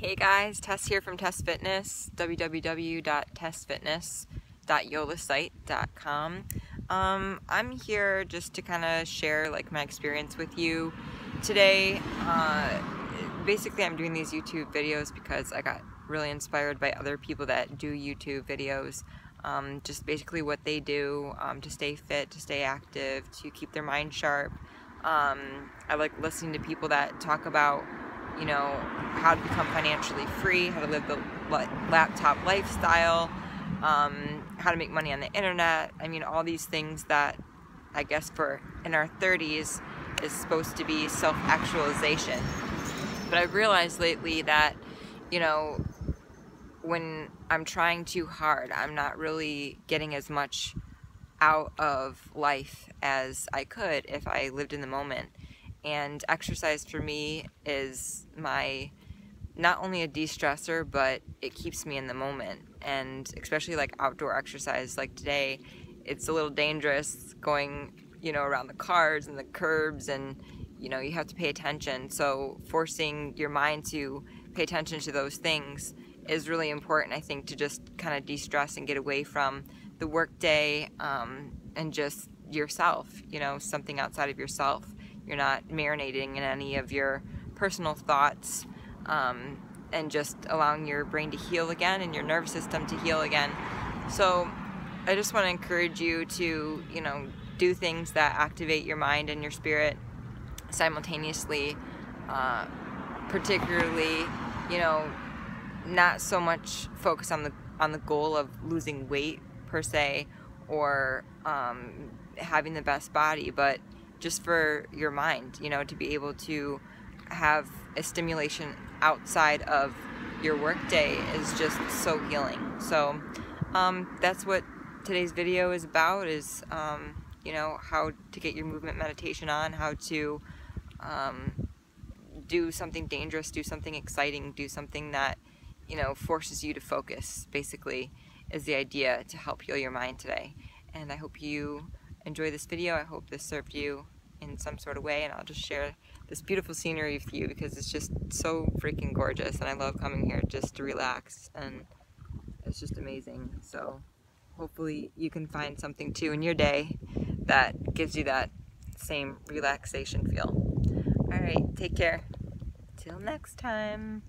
Hey guys, Tess here from Tess Fitness, www.tessfitness.yolasite.com. I'm here just to kind of share my experience with you today. Basically I'm doing these YouTube videos because I got really inspired by other people that do YouTube videos. Just basically what they do to stay fit, to stay active, to keep their mind sharp. I like listening to people that talk about how to become financially free, how to live the laptop lifestyle, how to make money on the internet. I mean, all these things that I guess for in our 30s is supposed to be self-actualization. But I've realized lately that, when I'm trying too hard, I'm not really getting as much out of life as I could if I lived in the moment. And exercise for me is not only a de-stressor, but it keeps me in the moment. And especially outdoor exercise, like today, it's a little dangerous going, around the cars and the curbs, and you have to pay attention. So forcing your mind to pay attention to those things is really important, I think, to just kind of de-stress and get away from the work day and just yourself, something outside of yourself. You're not marinating in any of your personal thoughts, and just allowing your brain to heal again and your nervous system to heal again. So I just want to encourage you to, do things that activate your mind and your spirit simultaneously, particularly, not so much focus on the goal of losing weight per se, or having the best body, but just for your mind, to be able to have a stimulation outside of your work day is just so healing. So that's what today's video is about, is how to get your movement meditation on, how to do something dangerous, do something exciting, do something that forces you to focus, basically, is the idea to help heal your mind today. And I hope you enjoy this video. I hope this served you in some sort of way, and I'll just share this beautiful scenery with you because it's just so freaking gorgeous, and I love coming here just to relax, and it's just amazing. So hopefully you can find something too in your day that gives you that same relaxation feel. Alright, take care. Till next time.